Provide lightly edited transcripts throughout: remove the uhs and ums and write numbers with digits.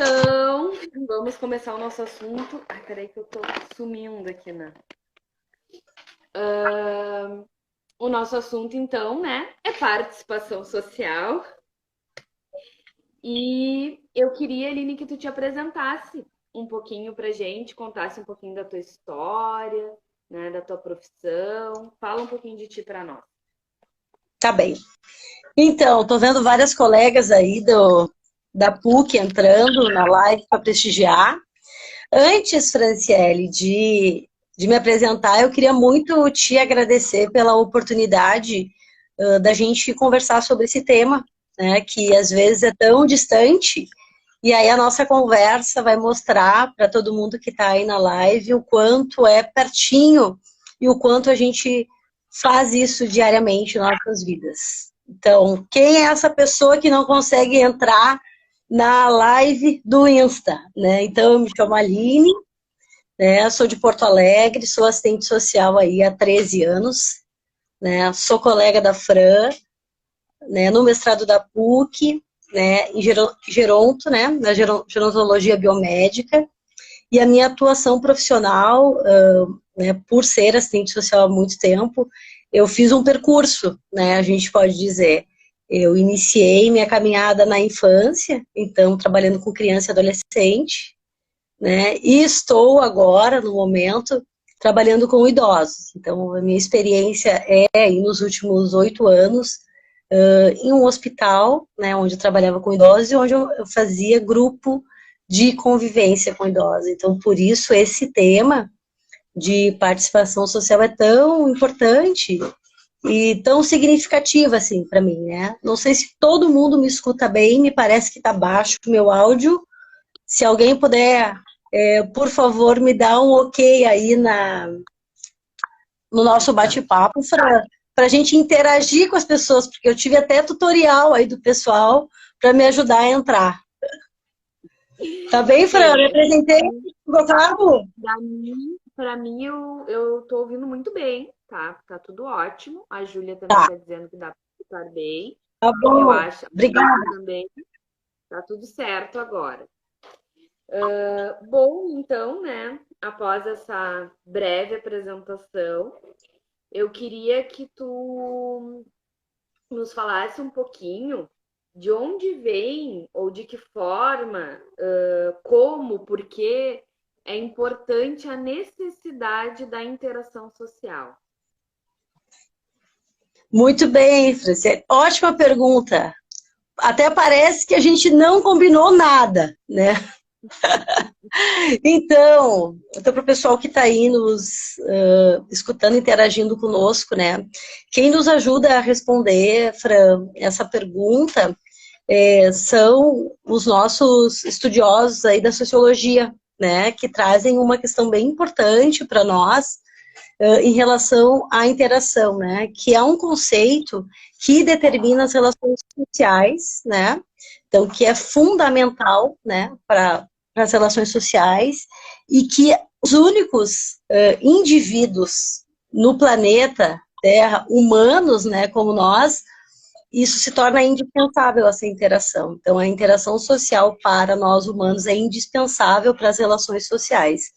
Então, vamos começar o nosso assunto. Ai, peraí que eu tô sumindo aqui, né? O nosso assunto, então, né, é participação social. E eu queria, Aline, que tu te apresentasse um pouquinho pra gente, contasse um pouquinho da tua história, né, da tua profissão. Fala um pouquinho de ti pra nós. Tá bem. Então, tô vendo várias colegas aí da PUC entrando na live para prestigiar. Antes, Franciele, de me apresentar, eu queria muito te agradecer pela oportunidade da gente conversar sobre esse tema, né, que às vezes é tão distante, e aí a nossa conversa vai mostrar para todo mundo que está aí na live o quanto é pertinho e o quanto a gente faz isso diariamente nas nossas vidas. Então, quem é essa pessoa que não consegue entrar na live do Insta, né? Então, eu me chamo Aline, né? Sou de Porto Alegre, sou assistente social aí há 13 anos, né? Sou colega da Fran, né? No mestrado da PUC, né? Em geronto, né? Na gerontologia biomédica. E a minha atuação profissional, né, por ser assistente social há muito tempo, eu fiz um percurso, né, a gente pode dizer. Eu iniciei minha caminhada na infância, então trabalhando com criança e adolescente, né, e estou agora, no momento, trabalhando com idosos. Então, a minha experiência é aí nos últimos 8 anos, em um hospital, né, onde eu trabalhava com idosos e onde eu fazia grupo de convivência com idosos. Então, por isso, esse tema de participação social é tão importante e tão significativo, assim, para mim, né? Não sei se todo mundo me escuta bem, me parece que está baixo o meu áudio. Se alguém puder, por favor, me dá um ok aí no nosso bate-papo, para a gente interagir com as pessoas, porque eu tive até tutorial aí do pessoal para me ajudar a entrar. Tá bem, Fran? Me Bem, apresentei, Gustavo? pra mim eu tô ouvindo muito bem, tá? Tá tudo ótimo. A Júlia também Tá, tá dizendo que dá pra escutar bem. tá Eu bom. acho, a Lívia Obrigada. também, tá tudo certo agora. Bom, então, né, após essa breve apresentação, eu queria que tu nos falasse um pouquinho de onde vem ou de que forma, como, por que é importante a necessidade da interação social. Muito bem, Franciele. Ótima pergunta. Até parece que a gente não combinou nada, né? Então para o pessoal que está aí nos escutando, interagindo conosco, né? Quem nos ajuda a responder, Fran, essa pergunta são os nossos estudiosos aí da sociologia, né? Que trazem uma questão bem importante para nós em relação à interação, né? Que é um conceito que determina as relações sociais, né? Então, que é fundamental, né, para as relações sociais e que os únicos indivíduos no planeta Terra, humanos, né, como nós, isso se torna indispensável, essa interação. Então, a interação social para nós humanos é indispensável para as relações sociais.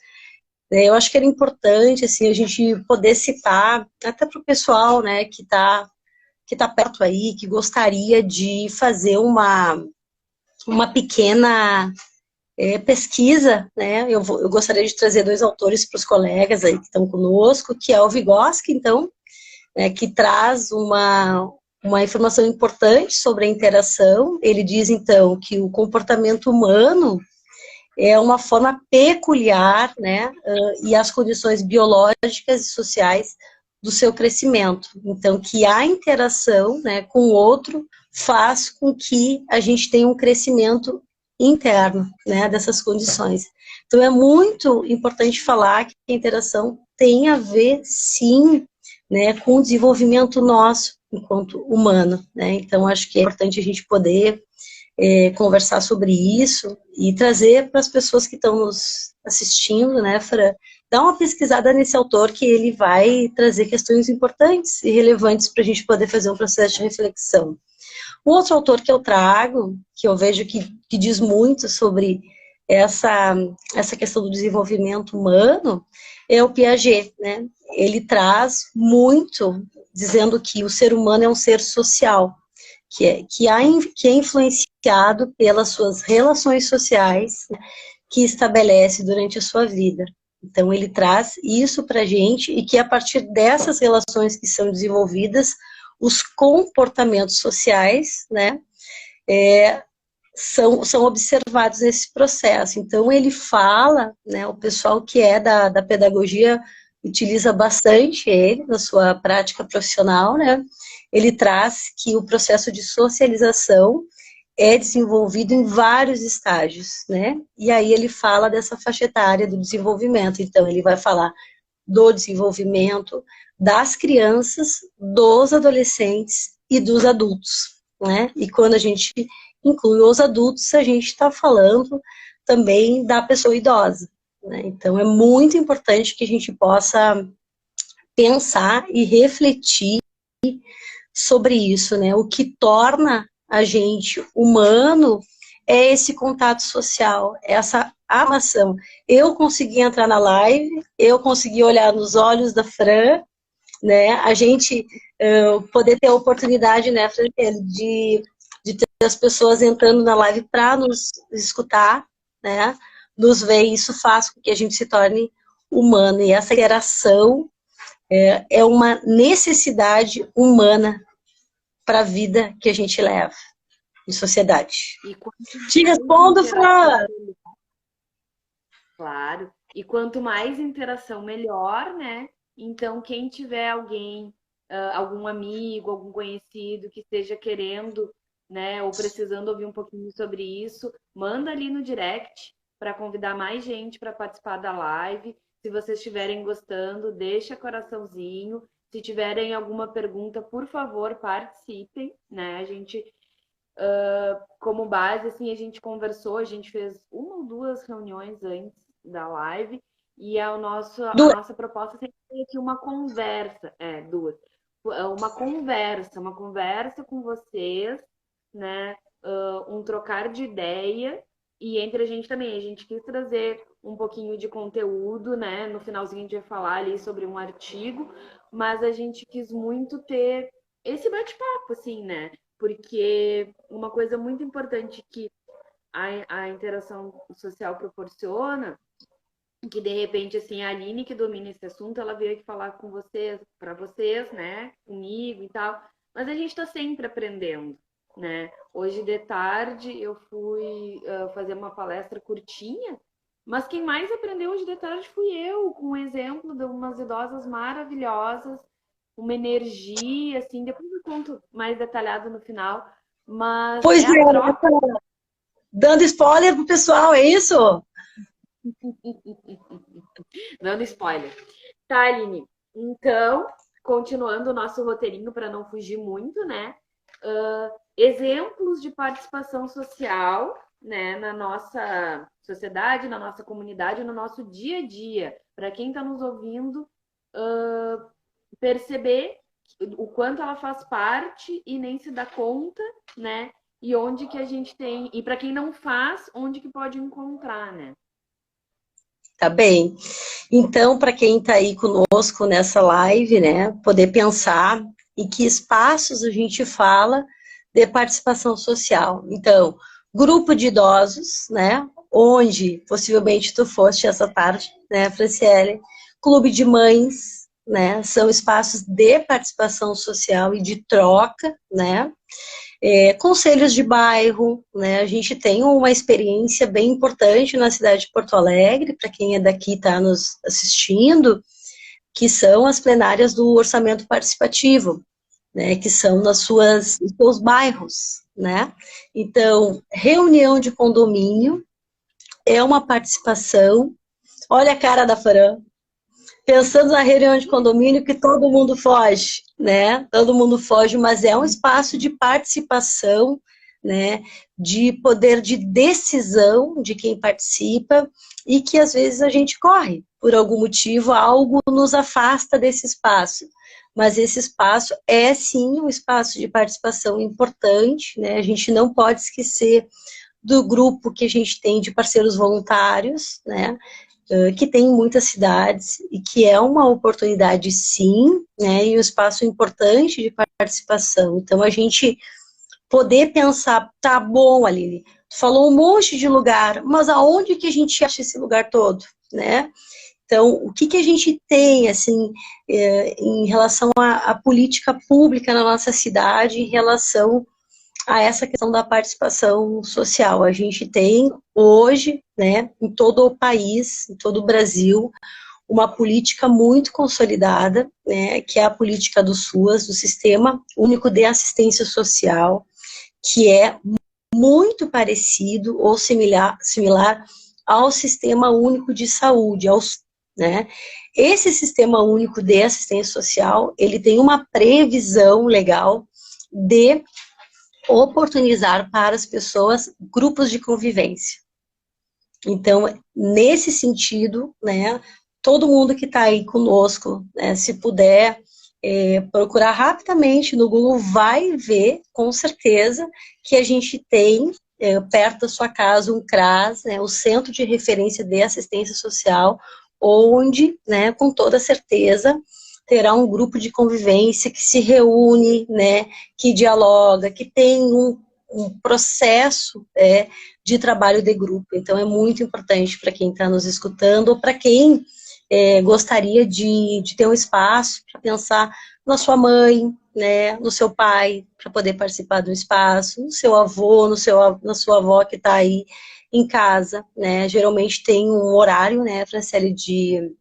Eu acho que era importante, assim, a gente poder citar, até para o pessoal, né, que tá perto aí, que gostaria de fazer uma pequena pesquisa, né? Eu gostaria de trazer dois autores para os colegas aí que estão conosco, que é o Vygotsky, então, né, que traz uma informação importante sobre a interação. Ele diz, então, que o comportamento humano é uma forma peculiar, né, e as condições biológicas e sociais do seu crescimento. Então, que a interação, né, com o outro faz com que a gente tenha um crescimento interno, né, dessas condições. Então, é muito importante falar que a interação tem a ver, sim, né, com o desenvolvimento nosso enquanto humano, né. Então, acho que é importante a gente poder conversar sobre isso e trazer para as pessoas que estão nos assistindo, né, Fran, dá uma pesquisada nesse autor que ele vai trazer questões importantes e relevantes para a gente poder fazer um processo de reflexão. Um outro autor que eu trago, que eu vejo que diz muito sobre essa questão do desenvolvimento humano, é o Piaget, né? Ele traz muito, dizendo que o ser humano é um ser social, que é influenciado pelas suas relações sociais, né, que estabelece durante a sua vida. Então, ele traz isso para a gente e que a partir dessas relações que são desenvolvidas, os comportamentos sociais, né, são observados nesse processo. Então, ele fala, né, o pessoal que é da pedagogia utiliza bastante ele na sua prática profissional, né, ele traz que o processo de socialização é desenvolvido em vários estágios, né? E aí ele fala dessa faixa etária do desenvolvimento. Então, ele vai falar do desenvolvimento das crianças, dos adolescentes e dos adultos, né? E quando a gente inclui os adultos, a gente está falando também da pessoa idosa, né? Então, é muito importante que a gente possa pensar e refletir sobre isso, né? O que torna a gente humano é esse contato social, essa amação. Eu consegui entrar na live, eu consegui olhar nos olhos da Fran, né? A gente poder ter a oportunidade, né, Fran, de ter as pessoas entrando na live para nos escutar, né? Nos ver, isso faz com que a gente se torne humano. E essa interação é uma necessidade humana para a vida que a gente leva em sociedade. Te respondo, Fran! Claro. E quanto mais interação, melhor, né? Então, quem tiver alguém, algum amigo, algum conhecido que esteja querendo, né, ou precisando ouvir um pouquinho sobre isso, manda ali no direct para convidar mais gente para participar da live. Se vocês estiverem gostando, deixa coraçãozinho. Se tiverem alguma pergunta, por favor, participem, né? A gente, como base, assim, a gente conversou, a gente fez uma ou duas reuniões antes da live e a nossa proposta sempre é aqui uma conversa, duas, uma conversa com vocês, né? Um trocar de ideia e entre a gente também. A gente quis trazer um pouquinho de conteúdo, né? No finalzinho a gente vai falar ali sobre um artigo, mas a gente quis muito ter esse bate-papo, assim, né? Porque uma coisa muito importante que a interação social proporciona, que de repente, assim, a Aline, que domina esse assunto, ela veio aqui falar com vocês, para vocês, né? Comigo e tal, mas a gente está sempre aprendendo, né? Hoje de tarde eu fui fazer uma palestra curtinha, mas quem mais aprendeu hoje de tarde fui eu, com um exemplo de umas idosas maravilhosas, uma energia, assim, depois eu conto mais detalhado no final, mas Pois é a troca. dando spoiler pro pessoal, é isso? Dando spoiler. Tá, Aline. Então, continuando o nosso roteirinho para não fugir muito, né? Exemplos de participação social, né, na nossa sociedade, na nossa comunidade, no nosso dia a dia. Para quem está nos ouvindo, perceber o quanto ela faz parte e nem se dá conta, né? E onde que a gente tem. E para quem não faz, onde que pode encontrar, né? Tá bem. Então, para quem está aí conosco nessa live, né, poder pensar em que espaços a gente fala de participação social. Então, grupo de idosos, né, onde possivelmente tu foste essa tarde, né, Franciele, clube de mães, né, são espaços de participação social e de troca, né, conselhos de bairro, né? A gente tem uma experiência bem importante na cidade de Porto Alegre, para quem é daqui está nos assistindo, que são as plenárias do orçamento participativo, né? Que são nos seus bairros, né? Então, reunião de condomínio é uma participação. Olha a cara da Fran, pensando na reunião de condomínio que todo mundo foge, né? Todo mundo foge, mas é um espaço de participação né, de poder de decisão de quem participa e que às vezes a gente corre por algum motivo, algo nos afasta desse espaço. Mas esse espaço é sim um espaço de participação importante, né? A gente não pode esquecer do grupo que a gente tem de parceiros voluntários, né? Que tem em muitas cidades e que é uma oportunidade sim, né? E um espaço importante de participação. Então a gente poder pensar, tá bom, Aline, tu falou um monte de lugar, mas aonde que a gente acha esse lugar todo, né? Então, o que a gente tem, assim, em relação à política pública na nossa cidade, em relação a essa questão da participação social? A gente tem hoje, né, em todo o país, em todo o Brasil, uma política muito consolidada, né, que é a política do SUAS, do Sistema Único de Assistência Social, que é muito parecido ou similar ao Sistema Único de Saúde, né? Esse Sistema Único de Assistência Social, ele tem uma previsão legal de oportunizar para as pessoas grupos de convivência. Então, nesse sentido, né, todo mundo que está aí conosco, né, se puder procurar rapidamente no Google, vai ver, com certeza, que a gente tem perto da sua casa um CRAS, né, o Centro de Referência de Assistência Social, onde, né, com toda certeza, terá um grupo de convivência que se reúne, né, que dialoga, que tem um processo de trabalho de grupo. Então, é muito importante para quem está nos escutando, ou para quem gostaria de ter um espaço para pensar na sua mãe, né, no seu pai, para poder participar do espaço, no seu avô, na sua avó que está aí em casa, né, geralmente tem um horário, né, Franciele, de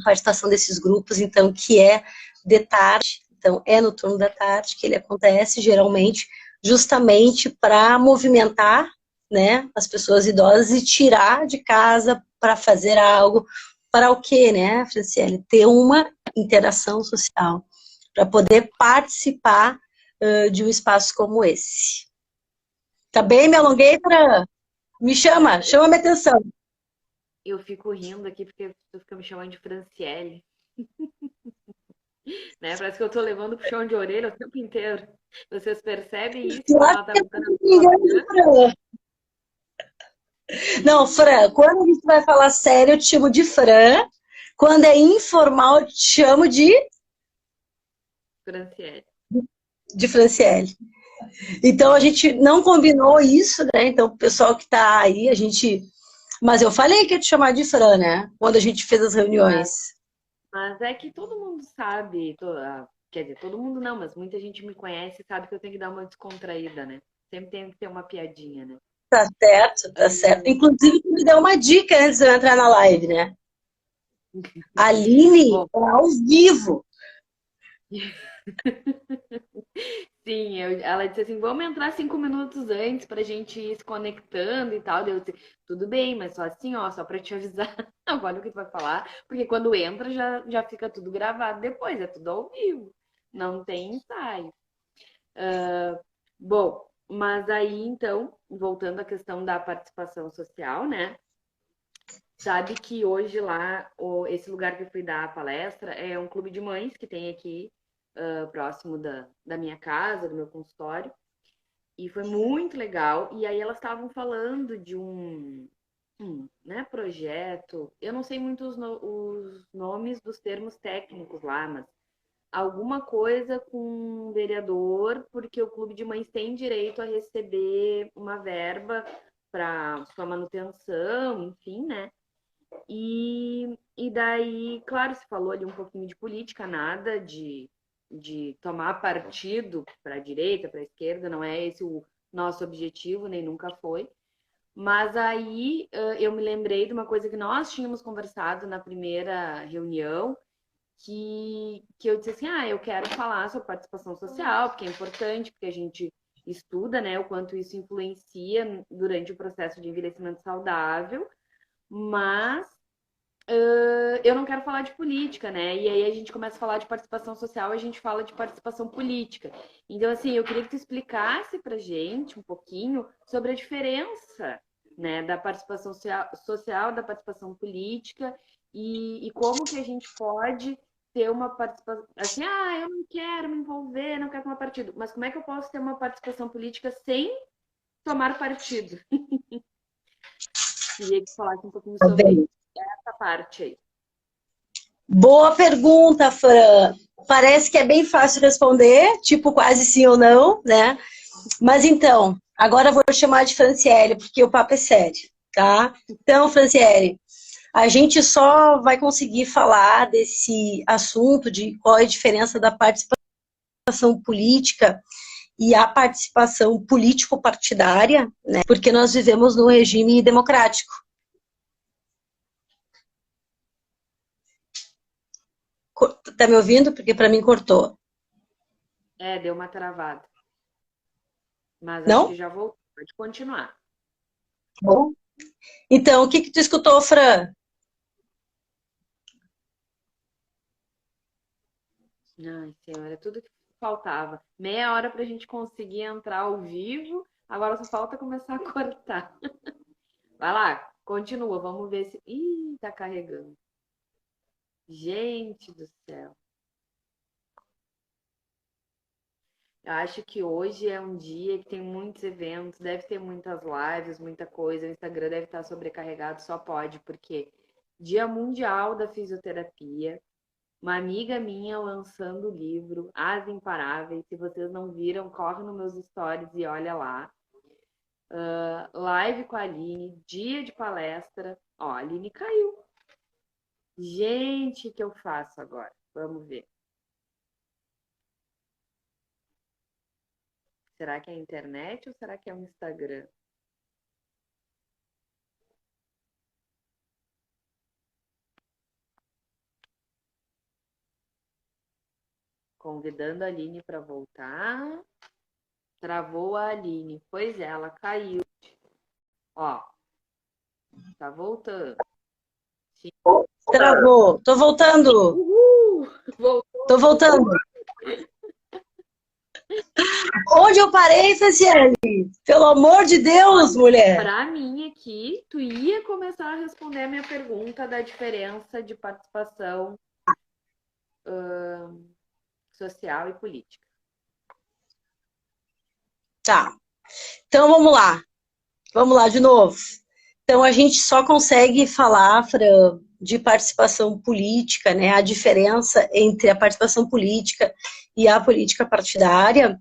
participação desses grupos, então, que é de tarde, então, é no turno da tarde que ele acontece, geralmente, justamente para movimentar, né, as pessoas idosas e tirar de casa para fazer algo, para o quê, né, Franciele? Ter uma interação social, para poder participar de um espaço como esse. Tá bem? Me alonguei para... Me chama minha atenção. Eu fico rindo aqui porque tu fica me chamando de Franciele, né? Parece que eu tô levando puxão de orelha o tempo inteiro. Vocês percebem isso Eu quando acho ela tá que botando a me mão na engano, Fran. Não, Fran, quando a gente vai falar sério, eu te chamo de Fran. Quando é informal, eu te chamo Franciele. de Franciele. Então, a gente não combinou isso, né? Então, o pessoal que tá aí, a gente... Mas eu falei que ia te chamar de Fran, né? Quando a gente fez as Mas, reuniões. mas é que todo mundo sabe, quer dizer, todo mundo não, mas muita gente me conhece e sabe que eu tenho que dar uma descontraída, né? Sempre tem que ter uma piadinha, né? Tá certo, tá certo. Inclusive, tu me deu uma dica antes de eu entrar na live, né? Aline, Bom, é ao vivo. sim, ela disse assim, vamos entrar 5 minutos antes pra gente ir se conectando e tal. Daí eu disse, tudo bem, mas só assim, ó, só pra te avisar. Agora o que tu vai falar, porque quando entra já fica tudo gravado depois, é tudo ao vivo. Não tem ensaio. Bom, mas aí então, voltando à questão da participação social, né? Sabe que hoje lá, esse lugar que eu fui dar a palestra é um clube de mães que tem aqui próximo da minha casa, do meu consultório. E foi muito legal. E aí elas estavam falando de né, projeto. Eu não sei muito os nomes dos termos técnicos lá, mas alguma coisa com um vereador, porque o clube de mães tem direito a receber uma verba para sua manutenção, enfim, né? E daí, claro, se falou ali um pouquinho de política, nada de tomar partido para a direita, para a esquerda, não é esse o nosso objetivo, nem nunca foi. Mas aí eu me lembrei de uma coisa que nós tínhamos conversado na primeira reunião, que eu disse assim, eu quero falar sobre participação social, porque é importante, porque a gente estuda, né, o quanto isso influencia durante o processo de envelhecimento saudável, mas eu não quero falar de política, né? E aí a gente começa a falar de participação social, a gente fala de participação política. Então, assim, eu queria que tu explicasse pra gente um pouquinho sobre a diferença, né, da participação social, da participação política e como que a gente pode ter uma participação, assim, eu não quero me envolver, não quero tomar partido, mas como é que eu posso ter uma participação política sem tomar partido? Queria que tu falasse um pouquinho Tá sobre bem. essa parte aí. Boa pergunta, Fran. Parece que é bem fácil responder, tipo quase sim ou não, né? Mas então, agora eu vou chamar de Franciele, porque o papo é sério, tá? Então, Franciele, a gente só vai conseguir falar desse assunto de qual é a diferença da participação política e a participação político-partidária, né? Porque nós vivemos num regime democrático. Tá me ouvindo? Porque para mim cortou. Deu uma travada. Mas acho que Não? já voltou. Pode continuar. Bom. Então, o que que tu escutou, Fran? Ai, senhora, tudo que faltava. Meia hora para a gente conseguir entrar ao vivo. Agora só falta começar a cortar. Vai lá, continua. Vamos ver se. Ih, tá carregando. Gente do céu. Eu acho que hoje é um dia que tem muitos eventos, deve ter muitas lives, muita coisa. O Instagram deve estar sobrecarregado, só pode, porque Dia Mundial da Fisioterapia. Uma amiga minha lançando o livro As Imparáveis. Se vocês não viram, corre nos meus stories e olha lá. Live com a Aline, dia de palestra. Ó, a Aline caiu. Gente, o que eu faço agora? Vamos ver. Será que é a internet ou será que é o Instagram? Convidando a Aline para voltar. Travou a Aline. Pois é, ela caiu. Ó, tá voltando. Sim. Travou. Tô voltando. Uhul! Voltou. Tô voltando. Onde eu parei, Franciele? Pelo amor de Deus, mulher. Para mim aqui, tu ia começar a responder a minha pergunta da diferença de participação social e política. Tá. Então vamos lá. Vamos lá de novo. Então a gente só consegue falar, Fran, de participação política, né? A diferença entre a participação política e a política partidária,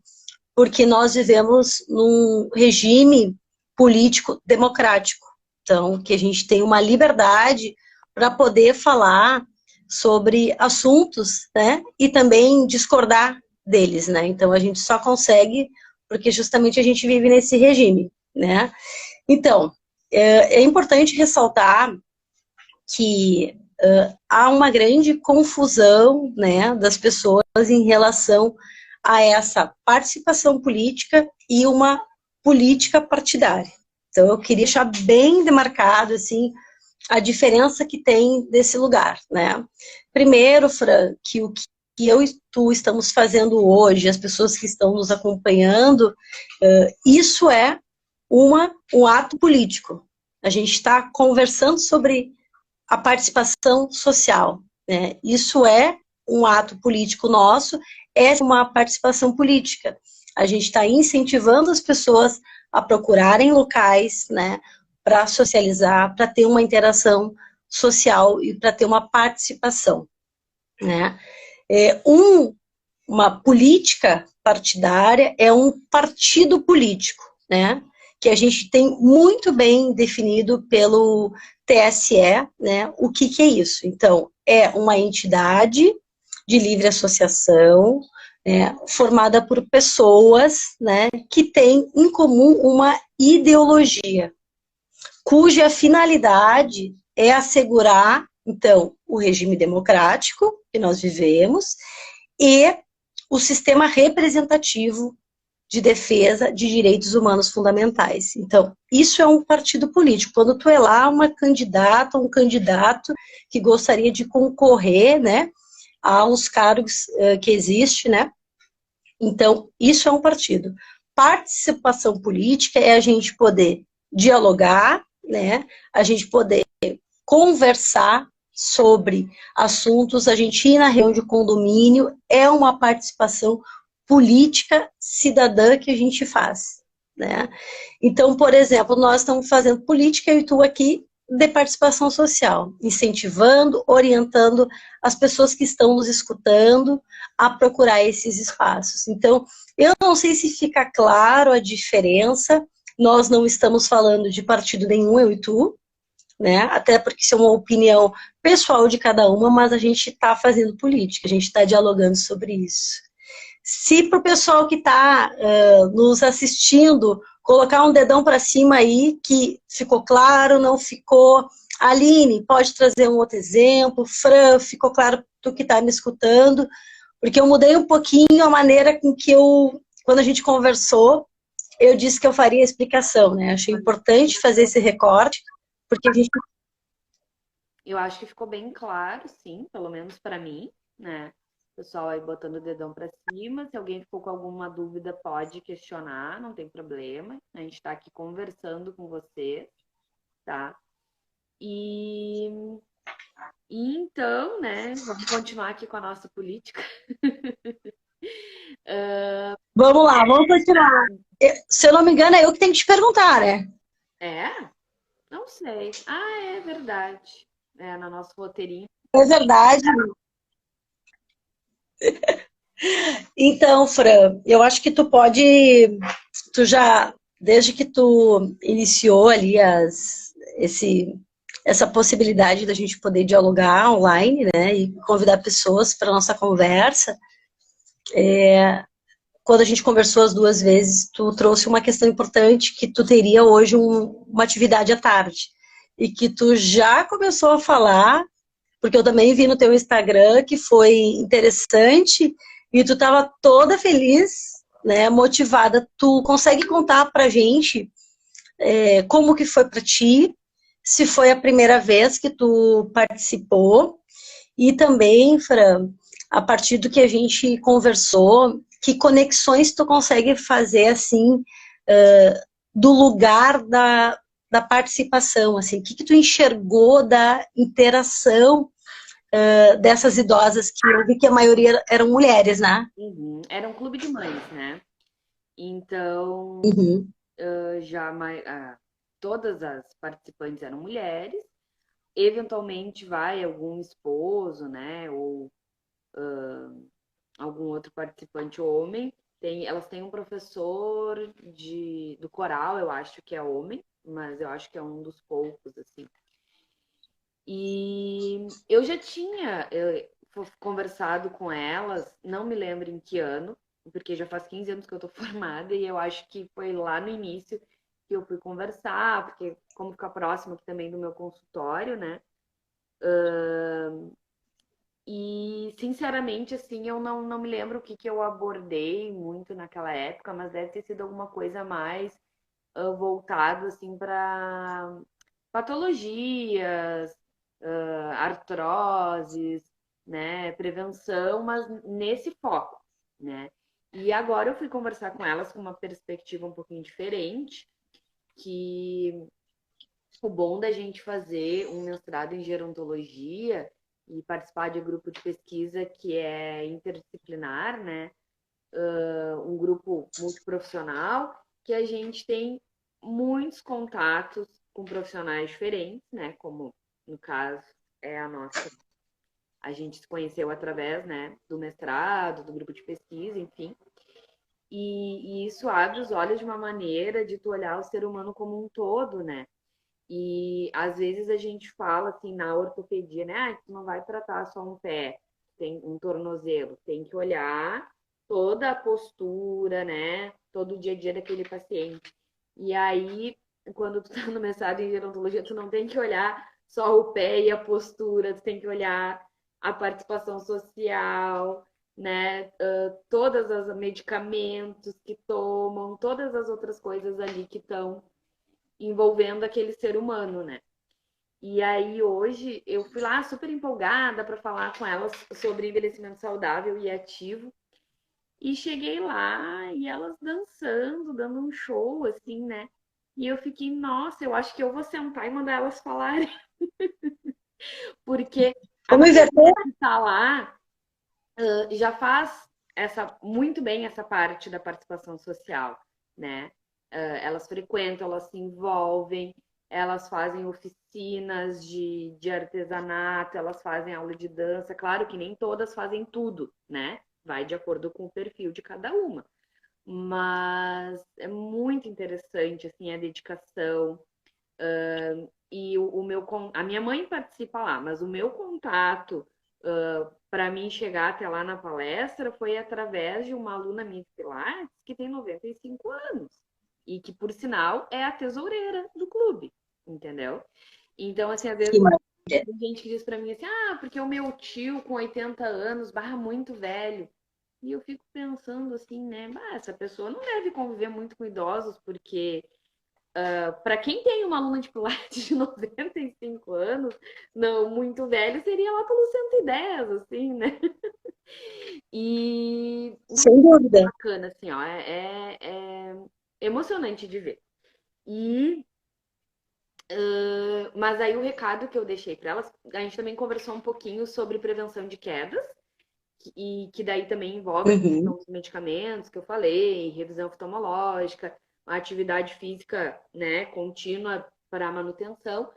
porque nós vivemos num regime político democrático. Então, que a gente tem uma liberdade para poder falar sobre assuntos, né? E também discordar deles, né? Então a gente só consegue porque justamente a gente vive nesse regime, né? Então, é importante ressaltar que há uma grande confusão, né, das pessoas em relação a essa participação política e uma política partidária. Então, eu queria deixar bem demarcado, assim, a diferença que tem desse lugar, né? Primeiro, Fran, que o que eu e tu estamos fazendo hoje, as pessoas que estão nos acompanhando, isso é um ato político. A gente está conversando sobre a participação social, né? Isso é um ato político nosso, é uma participação política. A gente está incentivando as pessoas a procurarem locais, né, para socializar, para ter uma interação social e para ter uma participação, né? Uma política partidária é um partido político, né? Que a gente tem muito bem definido pelo TSE, né? O que é isso? Então, é uma entidade de livre associação, né, formada por pessoas, né, que têm em comum uma ideologia, cuja finalidade é assegurar, então, o regime democrático que nós vivemos e o sistema representativo de defesa de direitos humanos fundamentais. Então, isso é um partido político. Quando tu é lá uma candidata, um candidato que gostaria de concorrer, né, aos cargos que existe, né, então, isso é um partido. Participação política é a gente poder dialogar, né, a gente poder conversar sobre assuntos, a gente ir na reunião de condomínio, é uma participação política cidadã que a gente faz, né? Então, por exemplo, nós estamos fazendo política, eu e tu aqui, de participação social, incentivando, orientando as pessoas que estão nos escutando a procurar esses espaços. Então, eu não sei se fica claro a diferença, nós não estamos falando de partido nenhum, eu e tu, né? Até porque isso é uma opinião pessoal de cada uma, mas a gente está fazendo política, a gente está dialogando sobre isso. Se para o pessoal que está nos assistindo colocar um dedão para cima aí, que ficou claro, não ficou. Aline, pode trazer um outro exemplo. Fran, ficou claro tu que está me escutando? Porque eu mudei um pouquinho a maneira com que quando a gente conversou, eu disse que eu faria a explicação, né? Achei importante fazer esse recorte, porque a gente... Eu acho que ficou bem claro, sim, pelo menos para mim, né? O pessoal aí botando o dedão para cima. Se alguém ficou com alguma dúvida, pode questionar, não tem problema. A gente está aqui conversando com você, tá? E então, né? Vamos continuar aqui com a nossa política. Vamos lá, vamos continuar. Se eu não me engano, é eu que tenho que te perguntar, né? É? Não sei. Ah, é verdade. É, no nosso roteirinho. É verdade. Então, Fran, eu acho que tu já, desde que tu iniciou ali essa possibilidade da gente poder dialogar online, né, e convidar pessoas para nossa conversa, quando a gente conversou as duas vezes, tu trouxe uma questão importante que tu teria hoje uma atividade à tarde e que tu já começou a falar, porque eu também vi no teu Instagram que foi interessante e tu estava toda feliz, né, motivada. Tu consegue contar pra gente como que foi para ti, se foi a primeira vez que tu participou e também, Fran, a partir do que a gente conversou, que conexões tu consegue fazer assim do lugar da participação, assim, o que tu enxergou da interação dessas idosas que eu vi que a maioria eram mulheres, né? Uhum. Era um clube de mães, né? Então, Uhum. já todas as participantes eram mulheres. Eventualmente vai algum esposo, né? Ou algum outro participante homem. Elas têm um professor do coral, eu acho que é homem, mas eu acho que é um dos poucos, assim. E eu já tinha conversado com elas, não me lembro em que ano, porque já faz 15 anos que eu tô formada, e eu acho que foi lá no início que eu fui conversar, porque como fica próximo aqui também do meu consultório, né? E, sinceramente, assim, eu não me lembro o que eu abordei muito naquela época, mas deve ter sido alguma coisa mais voltado, assim, para patologias, artroses, né, prevenção, mas nesse foco, né? E agora eu fui conversar com elas com uma perspectiva um pouquinho diferente, que o bom da gente fazer um mestrado em gerontologia e participar de um grupo de pesquisa que é interdisciplinar, né? Um grupo multiprofissional, que a gente tem muitos contatos com profissionais diferentes, né? Como no caso é a nossa. A gente se conheceu através, né, do mestrado, do grupo de pesquisa, enfim. E isso abre os olhos de uma maneira de tu olhar o ser humano como um todo, né? E às vezes a gente fala assim na ortopedia, né? Ah, tu não vai tratar só um pé, tem um tornozelo, tem que olhar toda a postura, né? Todo o dia a dia daquele paciente. E aí, quando tu tá no mestrado em gerontologia, tu não tem que olhar só o pé e a postura, tu tem que olhar a participação social, né? Todas as medicamentos que tomam, todas as outras coisas ali que estão envolvendo aquele ser humano, né? E aí hoje eu fui lá super empolgada para falar com elas sobre envelhecimento saudável e ativo. E cheguei lá e elas dançando, dando um show, assim, né? E eu fiquei, nossa, eu acho que eu vou sentar e mandar elas falarem, porque a Vamos inverter? maioria que tá lá já faz muito bem essa parte da participação social, né? Elas frequentam, elas se envolvem, elas fazem oficinas de artesanato, elas fazem aula de dança. Claro que nem todas fazem tudo, né? Vai de acordo com o perfil de cada uma. Mas é muito interessante assim a dedicação. E a minha mãe participa lá, mas o meu contato para mim chegar até lá na palestra foi através de uma aluna minha de Pilates que tem 95 anos e que, por sinal, é a tesoureira do clube, entendeu? Então, assim, às Que vezes maravilha. tem gente que diz para mim assim, porque o meu tio com 80 anos, barra muito velho. E eu fico pensando assim, né? Essa pessoa não deve conviver muito com idosos, porque para quem tem uma aluna de Pilates de 95 anos, não muito velho, seria lá pelos 110, assim, né? E Sem dúvida. bacana, assim, ó, é emocionante de ver. E, mas aí o recado que eu deixei para elas, a gente também conversou um pouquinho sobre prevenção de quedas, e que daí também envolve a Uhum. questão dos medicamentos que eu falei, revisão oftalmológica, a atividade física, né, contínua para a manutenção.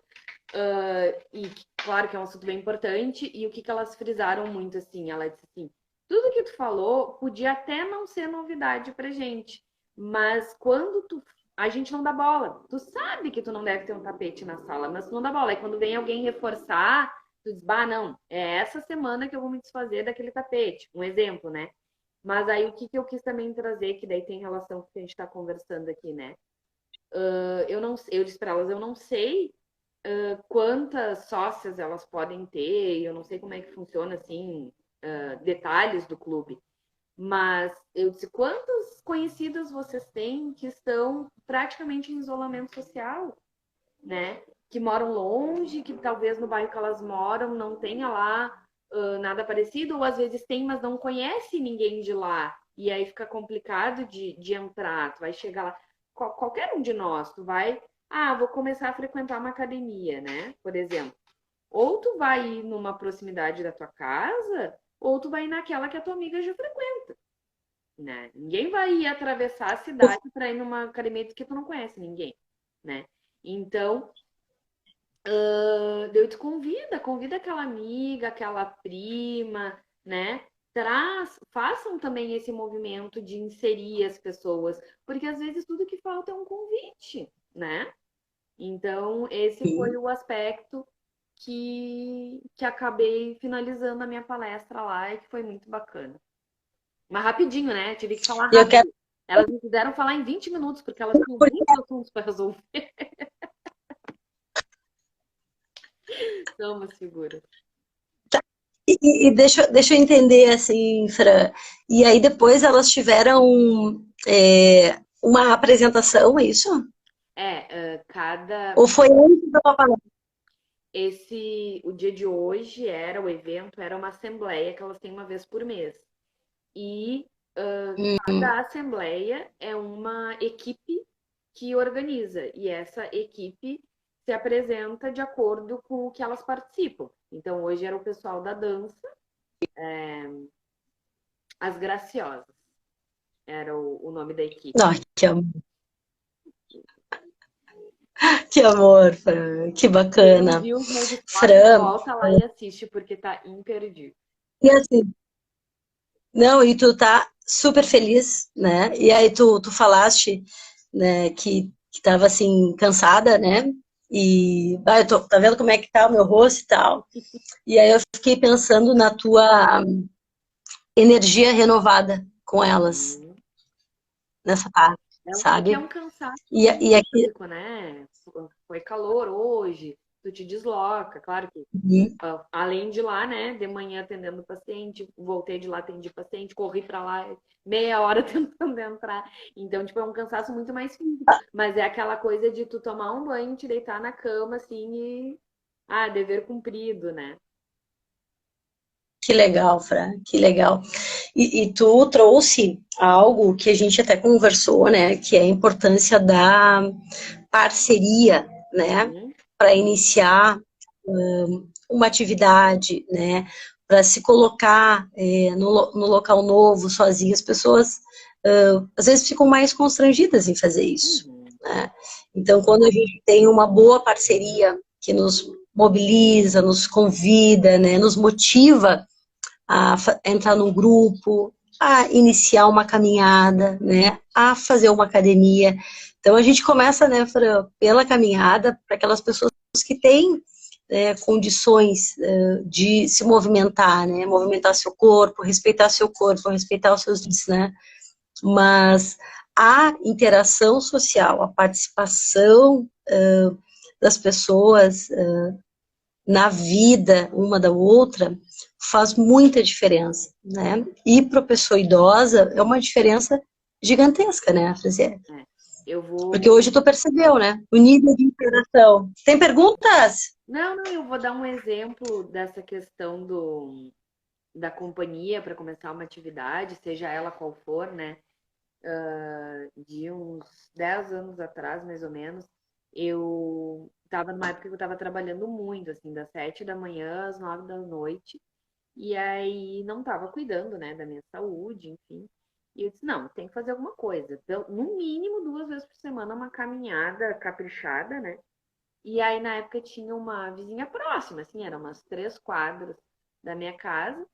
E claro que é um assunto bem importante, e o que elas frisaram muito, assim, ela disse assim, tudo que tu falou podia até não ser novidade pra gente, mas a gente não dá bola. Tu sabe que tu não deve ter um tapete na sala, mas tu não dá bola. Aí quando vem alguém reforçar, tu diz, bah, não, é essa semana que eu vou me desfazer daquele tapete. Um exemplo, né? Mas aí o que eu quis também trazer, que daí tem relação com o que a gente está conversando aqui, né? Eu não, eu disse para elas, eu não sei quantas sócias elas podem ter, eu não sei como é que funciona assim, detalhes do clube. Mas eu disse, quantos conhecidos vocês têm que estão praticamente em isolamento social, né? Que moram longe, que talvez no bairro que elas moram não tenha lá nada parecido, ou às vezes tem, mas não conhece ninguém de lá. E aí fica complicado de entrar. Tu vai chegar lá, qualquer um de nós, tu vai, vou começar a frequentar uma academia, né? Por exemplo. Ou tu vai ir numa proximidade da tua casa, ou tu vai ir naquela que a tua amiga já frequenta, né? Ninguém vai ir atravessar a cidade para ir numa academia que tu não conhece ninguém, né? Então, Deus te convida aquela amiga, aquela prima, né? Façam também esse movimento de inserir as pessoas, porque às vezes tudo que falta é um convite, né? Então, esse foi Sim. o aspecto que acabei finalizando a minha palestra lá e que foi muito bacana. Mas rapidinho, né? Tive que falar E eu quero. rápido. Elas me fizeram falar em 20 minutos, porque elas tinham muitos assuntos para resolver. São umas figuras. E deixa eu entender, assim, Fran. E aí depois elas tiveram uma apresentação, é isso? Cada Ou foi antes da palestra? o dia de hoje o evento era uma assembleia que elas têm uma vez por mês. E cada assembleia é uma equipe que organiza. E essa equipe se apresenta de acordo com o que elas participam. Então, hoje era o pessoal da dança, as Graciosas, era o nome da equipe. Não, que amor, Fran, que Quem não bacana. viu os meus stories, Fran, volta lá e assiste, porque tá imperdível. e assim, não, e tu tá super feliz, né? E aí tu falaste, né, que tava assim, cansada, né? E tá vendo como é que tá o meu rosto e tal. E aí eu fiquei pensando na tua energia renovada com elas Sim. nessa parte, É que é sabe? um cansaço E aqui, físico, né? Foi calor hoje, tu te desloca, claro que Uhum. além de lá, né, de manhã atendendo o paciente, voltei de lá, atendi paciente, corri pra lá meia hora tentando entrar. Então, tipo, é um cansaço muito mais físico. Mas é aquela coisa de tu tomar um banho, te deitar na cama, assim, e... Ah, dever cumprido, né? Que legal, Fran, que legal. E tu trouxe algo que a gente até conversou, né, que é a importância da parceria, né, Uhum. para iniciar uma atividade, né, para se colocar no local novo, sozinho. As pessoas às vezes ficam mais constrangidas em fazer isso, Uhum. né? Então, quando a gente tem uma boa parceria que nos mobiliza, nos convida, né, nos motiva a entrar num grupo, a iniciar uma caminhada, né, a fazer uma academia. Então a gente começa, né, pela caminhada para aquelas pessoas que têm condições de se movimentar, né, movimentar seu corpo, respeitar os seus limites, né, mas a interação social, a participação das pessoas na vida uma da outra faz muita diferença, né? E para a pessoa idosa é uma diferença gigantesca, né, Frazier? É. Eu Porque vou. hoje tu percebeu, né? O nível de interação. Tem perguntas? Não, não, eu vou dar um exemplo dessa questão da companhia para começar uma atividade, seja ela qual for, né? De uns 10 anos atrás, mais ou menos, eu estava numa época que eu estava trabalhando muito, assim, das 7 da manhã às 9 da noite, e aí não estava cuidando, né, da minha saúde, enfim. E eu disse, não, tem que fazer alguma coisa. Então, no mínimo 2 vezes por semana, uma caminhada caprichada, né? E aí, na época, tinha uma vizinha próxima, assim, eram umas 3 quadras da minha casa.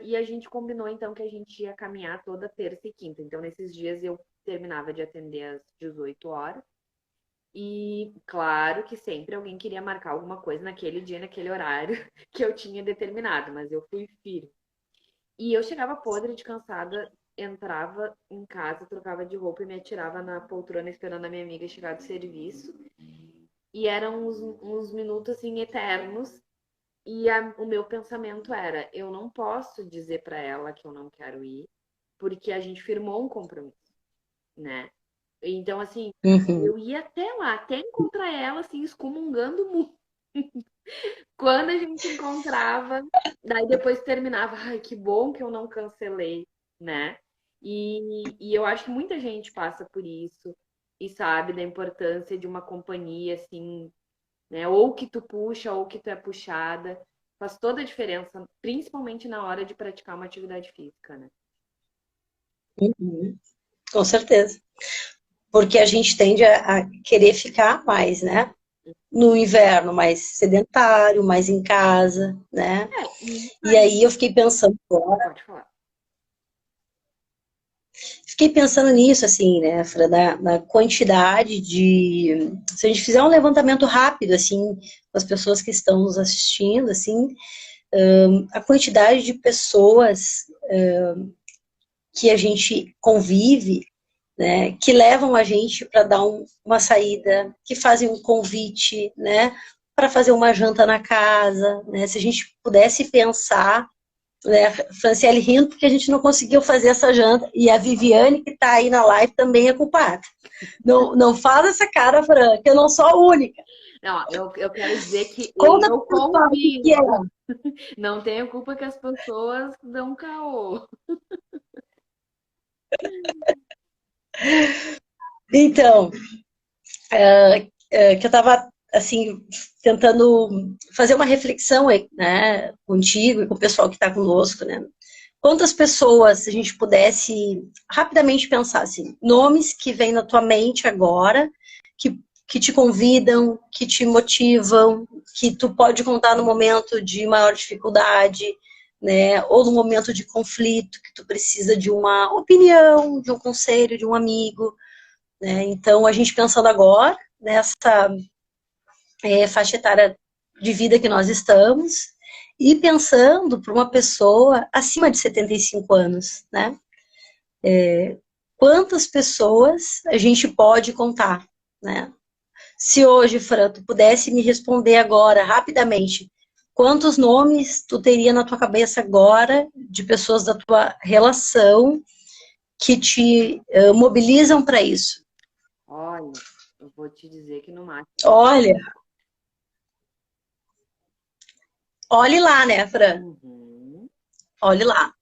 E a gente combinou então que a gente ia caminhar toda terça e quinta. Então, nesses dias eu terminava de atender às 18 horas. E claro que sempre alguém queria marcar alguma coisa naquele dia, naquele horário que eu tinha determinado, mas eu fui firme. E eu chegava podre de cansada, entrava em casa, trocava de roupa e me atirava na poltrona esperando a minha amiga chegar do serviço. E eram uns minutos assim eternos e o meu pensamento era: eu não posso dizer para ela que eu não quero ir, porque a gente firmou um compromisso, né? Então, assim, Uhum. eu ia até lá, até encontrar ela, assim, excomungando muito. Quando a gente encontrava, daí depois terminava, ai, que bom que eu não cancelei, né? E eu acho que muita gente passa por isso e sabe da importância de uma companhia, assim, né? Ou que tu puxa, ou que tu é puxada. Faz toda a diferença, principalmente na hora de praticar uma atividade física, né? Uhum. Com certeza. Porque a gente tende a querer ficar mais, né? No inverno, mais sedentário, mais em casa, né? É, e E aí eu fiquei pensando, pode falar. nisso, assim, né, Fran, na quantidade de... Se a gente fizer um levantamento rápido, assim, com as pessoas que estão nos assistindo, assim, a quantidade de pessoas que a gente convive, né, que levam a gente para dar uma saída, que fazem um convite, né, para fazer uma janta na casa, né, se a gente pudesse pensar, né, Franciele rindo porque a gente não conseguiu fazer essa janta, e a Viviane, que está aí na live, também é culpada. Não, não faz essa cara, Fran, que eu não sou a única. Não, eu quero dizer que Conta eu pro pessoal o que é. convido. Não tenho culpa que as pessoas dão caô. Então, que eu estava assim tentando fazer uma reflexão, né, contigo e com o pessoal que está conosco, né? Quantas pessoas, se a gente pudesse rapidamente pensar assim, nomes que vêm na tua mente agora, que te convidam, que te motivam, que tu pode contar no momento de maior dificuldade, né? Ou no momento de conflito, que tu precisa de uma opinião, de um conselho, de um amigo, né? Então, a gente pensando agora nessa faixa etária de vida que nós estamos e pensando para uma pessoa acima de 75 anos, né? Quantas pessoas a gente pode contar, né? Se hoje, Fran, tu pudesse me responder agora, rapidamente, quantos nomes tu teria na tua cabeça agora de pessoas da tua relação que te mobilizam para isso? Olha, eu vou te dizer que no máximo Olha, 5. olhe lá, né, Fran? Uhum. Olhe lá.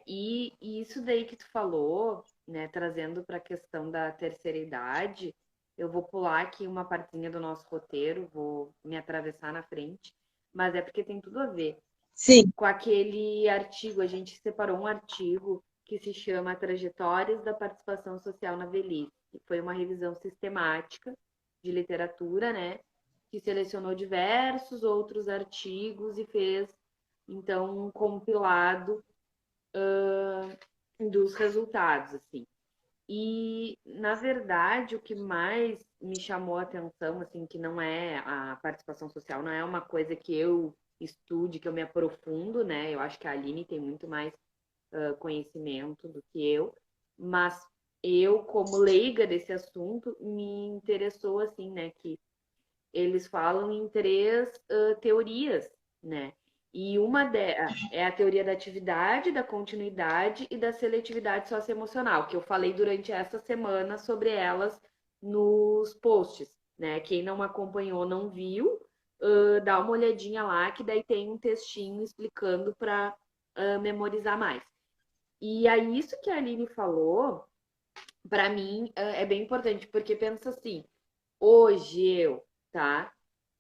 E isso daí que tu falou, né, trazendo para a questão da terceira idade, eu vou pular aqui uma partinha do nosso roteiro, vou me atravessar na frente, mas é porque tem tudo a ver Sim, com aquele artigo. A gente separou um artigo que se chama Trajetórias da Participação Social na Velhice, que foi uma revisão sistemática de literatura, né, que selecionou diversos outros artigos e fez, então, um compilado dos resultados, assim. E, na verdade, o que mais me chamou a atenção, assim, que não é a participação social, não é uma coisa que eu estude, que eu me aprofundo, né? Eu acho que a Aline tem muito mais conhecimento do que eu, mas eu, como leiga desse assunto, me interessou, assim, né, que eles falam em três teorias, né? E uma é a teoria da atividade, da continuidade e da seletividade socioemocional, que eu falei durante essa semana sobre elas nos posts, né? Quem não acompanhou, não viu, dá uma olhadinha lá, que daí tem um textinho explicando para memorizar mais. E aí, isso que a Aline falou, para mim, é bem importante, porque pensa assim, hoje eu, tá?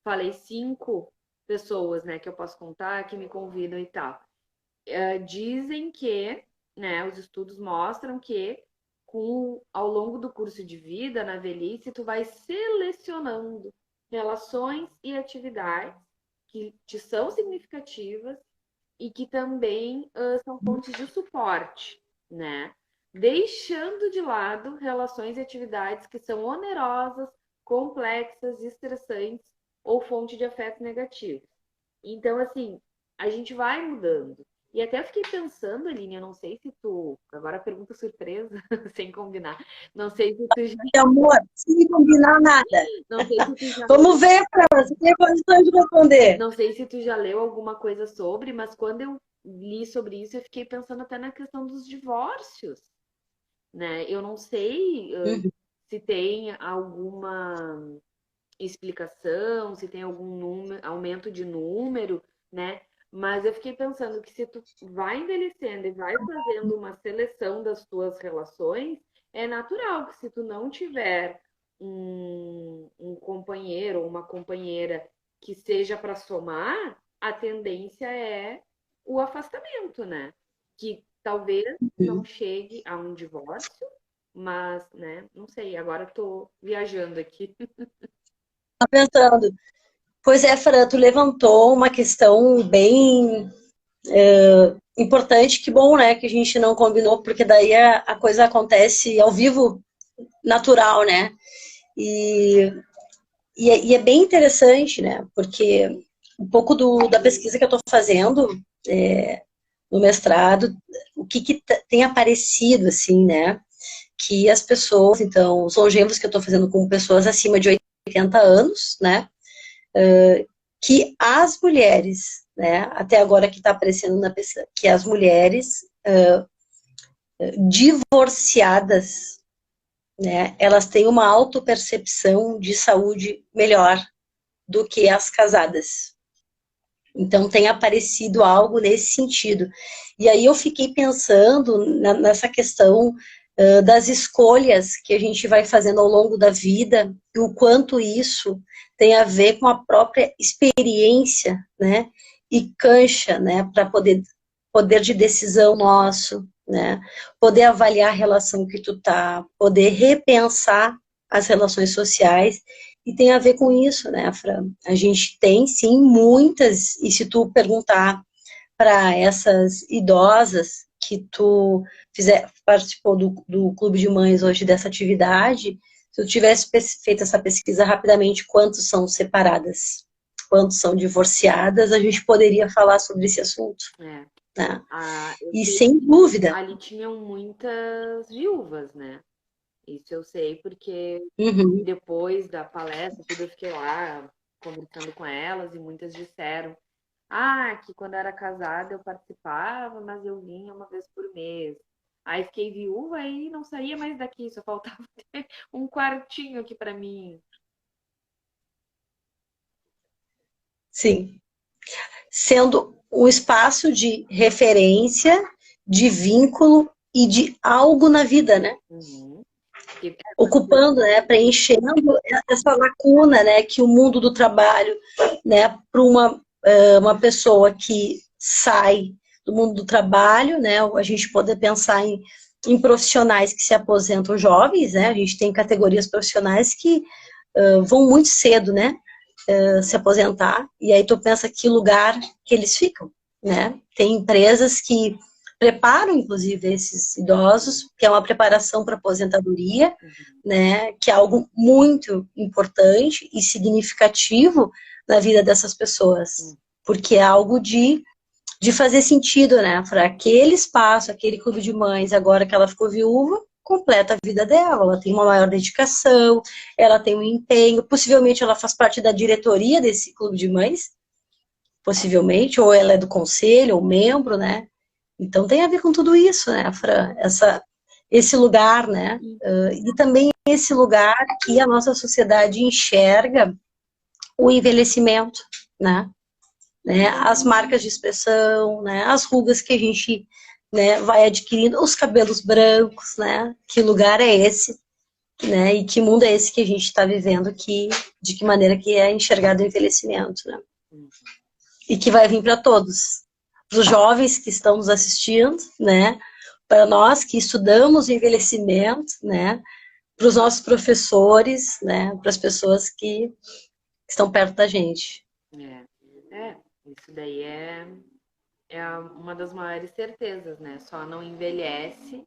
Falei 5 pessoas, né, que eu posso contar, que me convidam e tal. Dizem que, né, os estudos mostram que ao longo do curso de vida, na velhice, tu vai selecionando relações e atividades que te são significativas e que também são fontes de suporte, né? Deixando de lado relações e atividades que são onerosas, complexas, estressantes ou fonte de afeto negativo. Então, assim, a gente vai mudando. E até fiquei pensando, Aline, eu não sei se tu. Agora pergunta surpresa, sem combinar. Não sei se tu já. meu amor, sem combinar nada. Não sei se tu já Vamos ver, Fran, se tem condições de responder. Não sei se tu já leu alguma coisa sobre, mas quando eu li sobre isso, eu fiquei pensando até na questão dos divórcios, né? Eu não sei Uhum. se tem alguma explicação, se tem algum aumento de número, né? Mas eu fiquei pensando que se tu vai envelhecendo e vai fazendo uma seleção das tuas relações, é natural que se tu não tiver um companheiro ou uma companheira que seja para somar, a tendência é o afastamento, né? Que talvez não chegue a um divórcio, mas, né, não sei, agora eu tô viajando aqui. Tá pensando. Pois é, Fran, tu levantou uma questão bem importante, que bom, né, que a gente não combinou, porque daí a coisa acontece ao vivo, natural, né? E, e é bem interessante, né? Porque um pouco da pesquisa que eu estou fazendo no mestrado, o que tem aparecido, assim, né? Que as pessoas, então, os longevos que eu estou fazendo com pessoas acima de 80 anos, né? Que as mulheres, né? Até agora que está aparecendo na pesquisa, que as mulheres divorciadas, né? Elas têm uma autopercepção de saúde melhor do que as casadas. Então tem aparecido algo nesse sentido. E aí eu fiquei pensando nessa questão das escolhas que a gente vai fazendo ao longo da vida e o quanto isso tem a ver com a própria experiência, né? E cancha, né? Para poder de decisão nosso, né? Poder avaliar a relação que tu tá, poder repensar as relações sociais e tem a ver com isso, né, Fran? A gente tem, sim, muitas, e se tu perguntar para essas idosas que participou do Clube de Mães hoje dessa atividade, se tu tivesse feito essa pesquisa rapidamente, quantos são separadas, quantos são divorciadas, a gente poderia falar sobre esse assunto, É. né? Eu E sei sem que dúvida, ali tinham muitas viúvas, né? Isso eu sei porque Uhum. depois da palestra, tudo eu fiquei lá conversando com elas e muitas disseram: ah, que quando eu era casada eu participava, mas eu vinha uma vez por mês. Aí fiquei viúva e não saía mais daqui, só faltava ter um quartinho aqui para mim. Sim. Sendo um espaço de referência, de vínculo e de algo na vida, né? Uhum. Porque, Ocupando, né, preenchendo essa lacuna, né, que o mundo do trabalho, né, para uma pessoa que sai do mundo do trabalho, né, a gente poder pensar em profissionais que se aposentam jovens, né, a gente tem categorias profissionais que vão muito cedo, né, se aposentar, e aí tu pensa que lugar que eles ficam, né, tem empresas que preparam, inclusive, esses idosos, que é uma preparação para aposentadoria, né, que é algo muito importante e significativo na vida dessas pessoas, porque é algo de fazer sentido, né, para aquele espaço, aquele clube de mães, agora que ela ficou viúva, completa a vida dela, ela tem uma maior dedicação, ela tem um empenho, possivelmente ela faz parte da diretoria desse clube de mães, possivelmente, ou ela é do conselho, ou membro, né, então tem a ver com tudo isso, né, Fran? Esse lugar, né? E também esse lugar que a nossa sociedade enxerga o envelhecimento, né? As marcas de expressão, né? As rugas que a gente, né, vai adquirindo, os cabelos brancos, né? Que lugar é esse, né? E que mundo é esse que a gente está vivendo aqui? De que maneira que é enxergado o envelhecimento, né? E que vai vir para todos, os jovens que estão nos assistindo, né? Para nós que estudamos envelhecimento, né? Para os nossos professores, né? Para as pessoas que estão perto da gente. Isso daí é uma das maiores certezas, né? Só não envelhece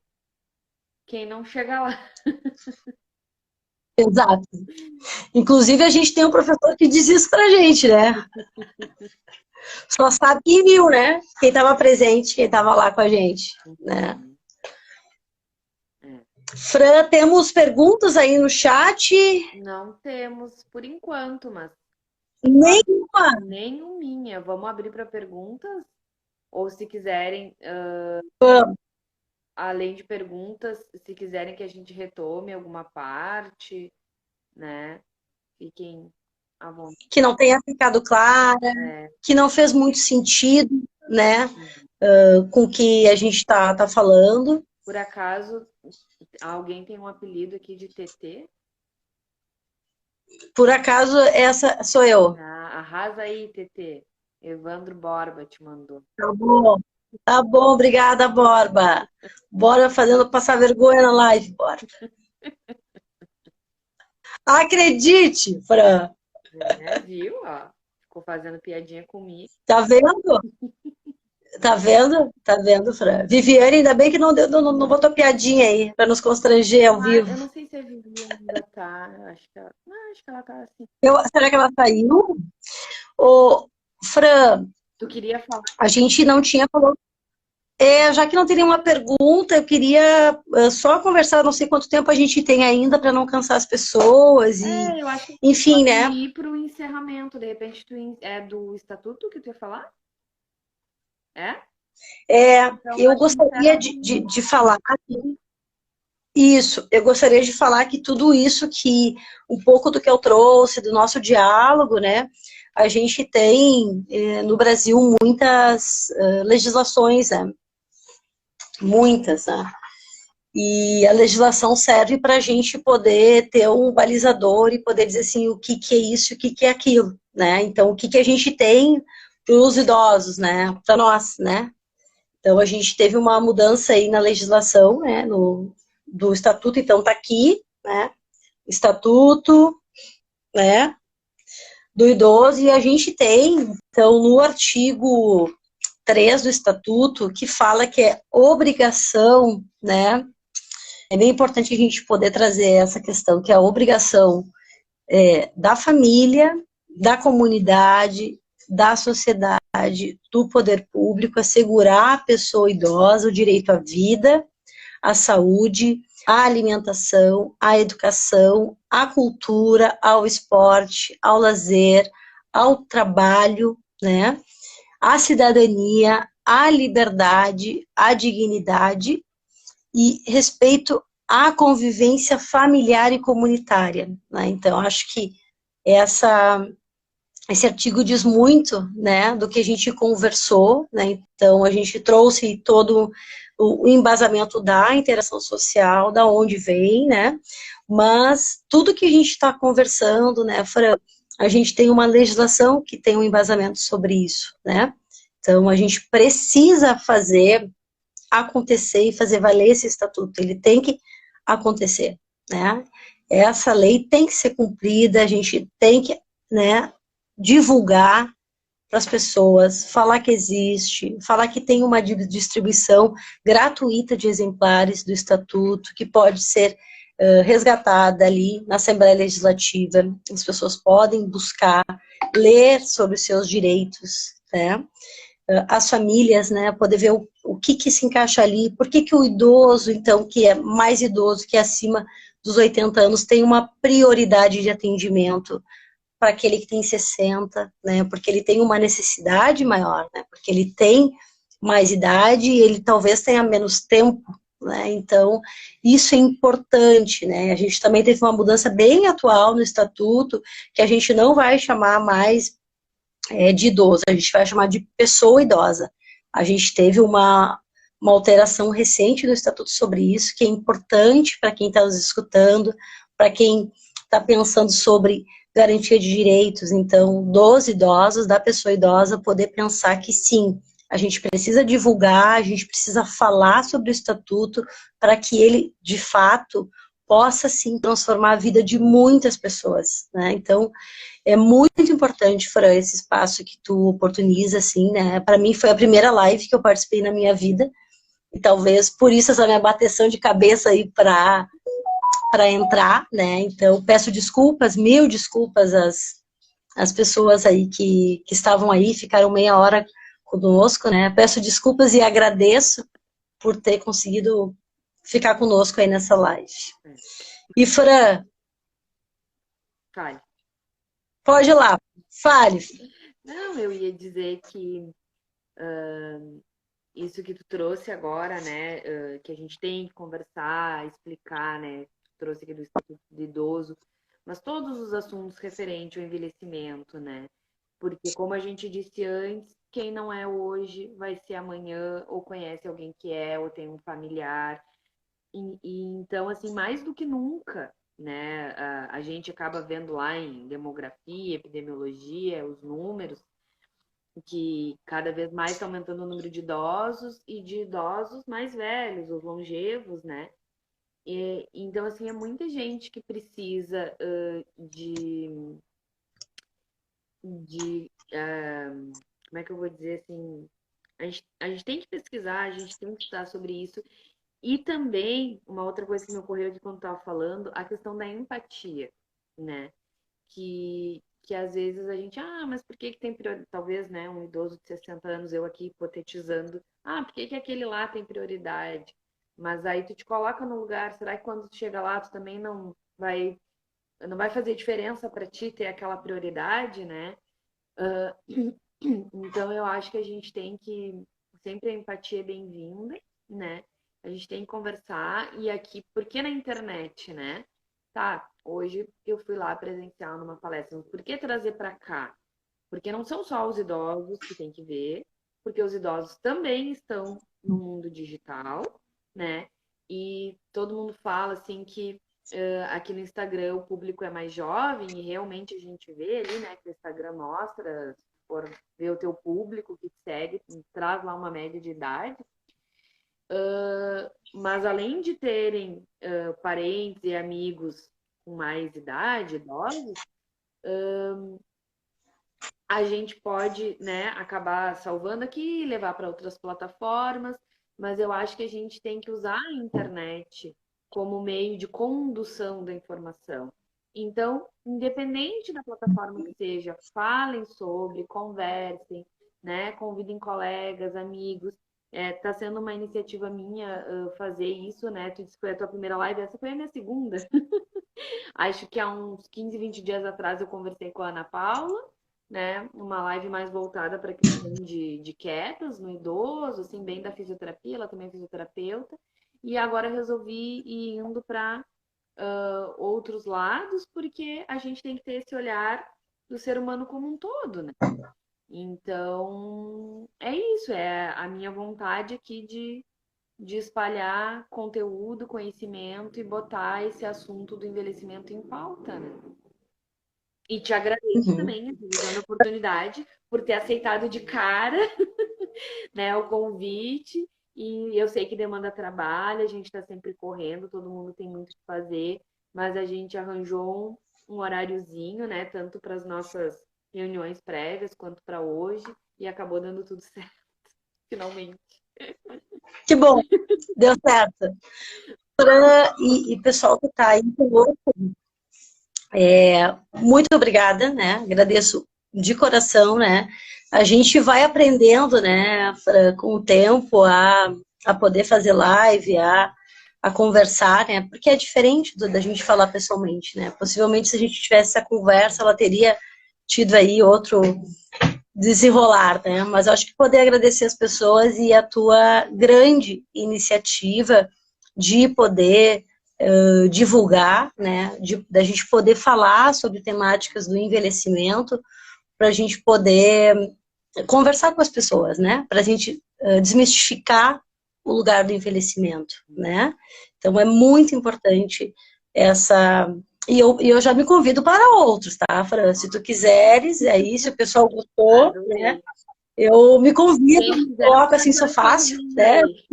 quem não chega lá. Exato. Inclusive, a gente tem um professor que diz isso pra gente, né? Só sabe quem viu, né? Quem estava presente, quem estava lá com a gente, né? Fran, temos perguntas aí no chat? Não temos por enquanto, mas Nenhuma. nenhuminha. Vamos abrir para perguntas? Ou se quiserem, além de perguntas, se quiserem que a gente retome alguma parte, né? Fiquem à vontade. Que não tenha ficado clara, que não fez muito sentido, né? Com o que a gente tá falando. Por acaso, alguém tem um apelido aqui de TT? Por acaso, essa sou eu. Ah, arrasa aí, TT. Evandro Borba te mandou. Tá bom. Tá bom, obrigada, Borba. Bora fazendo passar vergonha na live, bora. Acredite, Fran. Viu? Ó, ficou fazendo piadinha comigo. Tá vendo? Tá vendo? Tá vendo, Fran? Viviane, ainda bem que não botou piadinha aí, pra nos constranger ao vivo. Eu não sei se a Vivi ainda tá. Acho que ela tá assim. Será que ela saiu? Ô, Fran, Tu queria falar? a gente não tinha falado. Já que não teria uma pergunta, eu queria só conversar, não sei quanto tempo a gente tem ainda para não cansar as pessoas e, Eu acho que enfim, pode né? ir pro encerramento. De repente, é do estatuto que tu ia falar? É? Então, Eu acho que gostaria encerra de falar isso, eu gostaria de falar que tudo isso que, um pouco do que eu trouxe, do nosso diálogo, né, a gente tem no Brasil muitas legislações, né, muitas, né, e a legislação serve para a gente poder ter um balizador e poder dizer assim, o que é isso, o que é aquilo, né, então o que a gente tem para os idosos, né, para nós, né, então a gente teve uma mudança aí na legislação, né, do estatuto, então está aqui, né, estatuto, né, do idoso, e a gente tem, então, no artigo 3 do estatuto, que fala que é obrigação, né, é bem importante a gente poder trazer essa questão, que é a obrigação da família, da comunidade, da sociedade, do poder público, assegurar à pessoa idosa o direito à vida, à saúde, à alimentação, à educação, à cultura, ao esporte, ao lazer, ao trabalho, né? À cidadania, à liberdade, à dignidade e respeito à convivência familiar e comunitária, né? Então, acho que esse artigo diz muito, né, do que a gente conversou, né? Então, a gente trouxe todo o embasamento da interação social, da onde vem, né? Mas tudo que a gente está conversando, né, Fran, a gente tem uma legislação que tem um embasamento sobre isso, né? Então, a gente precisa fazer acontecer e fazer valer esse estatuto. Ele tem que acontecer, né? Essa lei tem que ser cumprida, a gente tem que, né, divulgar para as pessoas, falar que existe, falar que tem uma distribuição gratuita de exemplares do estatuto, que pode ser resgatada ali na Assembleia Legislativa. As pessoas podem buscar, ler sobre os seus direitos, né? As famílias, né, poder ver o que se encaixa ali, por que o idoso, então, que é mais idoso, que é acima dos 80 anos, tem uma prioridade de atendimento para aquele que tem 60, né, porque ele tem uma necessidade maior, né, porque ele tem mais idade e ele talvez tenha menos tempo, né, então isso é importante, né, a gente também teve uma mudança bem atual no estatuto, que a gente não vai chamar mais de idoso, a gente vai chamar de pessoa idosa. A gente teve uma alteração recente no Estatuto sobre isso, que é importante para quem está nos escutando, para quem está pensando sobre garantia de direitos, então, dos idosos, da pessoa idosa, poder pensar que sim, a gente precisa divulgar, a gente precisa falar sobre o Estatuto para que ele, de fato, possa, sim, transformar a vida de muitas pessoas, né? Então, é muito importante, Fran, esse espaço que tu oportuniza, assim, né? Para mim foi a primeira live que eu participei na minha vida, e talvez por isso essa minha bateção de cabeça aí para entrar, né? Então, peço desculpas, mil desculpas às pessoas aí que estavam aí, ficaram meia hora conosco, né? Peço desculpas e agradeço por ter conseguido ficar conosco aí nessa live. E, Fran, Fale. pode ir lá, fale. Não, eu ia dizer que isso que tu trouxe agora, né, que a gente tem que conversar, explicar, né, tu trouxe aqui do Estatuto do Idoso, mas todos os assuntos referentes ao envelhecimento, né, porque como a gente disse antes, quem não é hoje vai ser amanhã, ou conhece alguém que é, ou tem um familiar, e então, assim, mais do que nunca, né, a gente acaba vendo lá em demografia, epidemiologia, os números, que cada vez mais está aumentando o número de idosos e de idosos mais velhos, os longevos, né? Então, assim, é muita gente que precisa como é que eu vou dizer assim? A gente tem que pesquisar, a gente tem que estudar sobre isso. E também, uma outra coisa que me ocorreu de quando estava falando, a questão da empatia, né? Que às vezes a gente, mas por que que tem prioridade? Talvez, né, um idoso de 60 anos, eu aqui hipotetizando, por que que aquele lá tem prioridade? Mas aí tu te coloca no lugar, será que quando tu chega lá, tu também não vai fazer diferença para ti ter aquela prioridade, né? Então eu acho que a gente tem que, sempre a empatia é bem-vinda, né? A gente tem que conversar e aqui, porque na internet, né? Tá, hoje eu fui lá presencial numa palestra, mas por que trazer para cá? Porque não são só os idosos que tem que ver, porque os idosos também estão no mundo digital, né? E todo mundo fala assim que aqui no Instagram o público é mais jovem e realmente a gente vê ali, né, que o Instagram mostra, se for ver o teu público que te segue, traz lá uma média de idade. Mas além de terem parentes e amigos com mais idade, idosos, a gente pode, né, acabar salvando aqui, levar para outras plataformas, mas eu acho que a gente tem que usar a internet como meio de condução da informação. Então, independente da plataforma que seja, falem sobre, conversem, né, convidem colegas, amigos, Tá sendo uma iniciativa minha fazer isso, né? Tu disse que foi a tua primeira live, essa foi a minha segunda. Acho que há uns 15, 20 dias atrás eu conversei com a Ana Paula, né? Uma live mais voltada para a questão de quedas no idoso, assim, bem da fisioterapia, ela também é fisioterapeuta. E agora eu resolvi ir indo para outros lados, porque a gente tem que ter esse olhar do ser humano como um todo, né? Então, é isso, é a minha vontade aqui de espalhar conteúdo, conhecimento e botar esse assunto do envelhecimento em pauta, né? E te agradeço Uhum. também, dando a oportunidade, por ter aceitado de cara, né, o convite. E eu sei que demanda trabalho, a gente está sempre correndo, todo mundo tem muito o que fazer, mas a gente arranjou um horáriozinho, né, tanto para as nossas reuniões prévias quanto para hoje, e acabou dando tudo certo, finalmente. Que bom, deu certo. E pessoal que está aí conosco, muito obrigada, né? Agradeço de coração, né? A gente vai aprendendo, né, com o tempo, a poder fazer live, a conversar, né? Porque é diferente da gente falar pessoalmente, né? Possivelmente, se a gente tivesse essa conversa, ela teria tido aí outro desenrolar, né? Mas eu acho que poder agradecer as pessoas e a tua grande iniciativa de poder divulgar, né? Da gente poder falar sobre temáticas do envelhecimento, para a gente poder conversar com as pessoas, né? Para a gente desmistificar o lugar do envelhecimento, né? Então é muito importante essa. E eu já me convido para outros, tá, Fran? Se tu quiseres, aí, se o pessoal gostou, né? Adorei. Eu me convido, Quem quiser, coloco assim, manda sou um fácil, e-mail né? aí.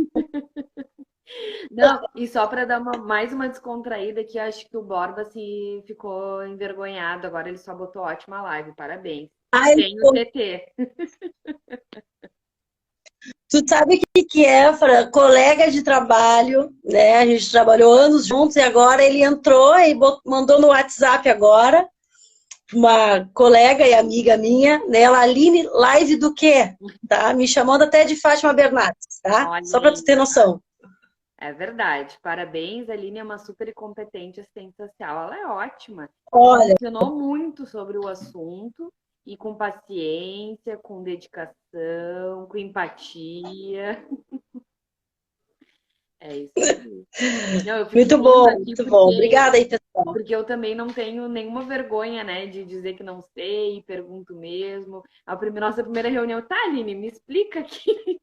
Não, e só para dar mais uma descontraída que acho que o Borba se ficou envergonhado. Agora ele só botou ótima live. Parabéns. Ai, Tem o TT. tu sabe o que é, Fran? Colega de trabalho, né? A gente trabalhou anos juntos e agora ele entrou e mandou no WhatsApp agora, uma colega e amiga minha, né? Ela, Aline, live do quê? Tá? Me chamando até de Fátima Bernardes, tá? Olha Só para tu aí. ter noção. É verdade. Parabéns, a Aline é uma super competente assistente social. Ela é ótima. E me Olha, ensinou muito sobre o assunto e com paciência, com dedicação, com empatia. É isso aí. Não, eu fico muito rindo bom, aqui muito bom. Obrigada aí, pessoal. porque eu também não tenho nenhuma vergonha, né, de dizer que não sei, pergunto mesmo. Nossa primeira reunião, tá, Aline, me explica aqui.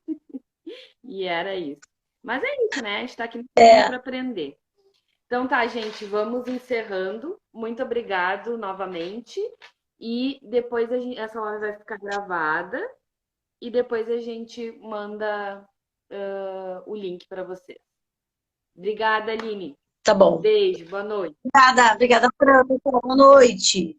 E era isso. Mas é isso, né? A gente tá aqui É, para aprender. Então tá, gente, vamos encerrando. Muito obrigado novamente. E depois essa live vai ficar gravada e depois a gente manda o link para vocês. Obrigada, Aline. tá bom. Beijo, boa noite. Obrigada, Fran. Boa noite.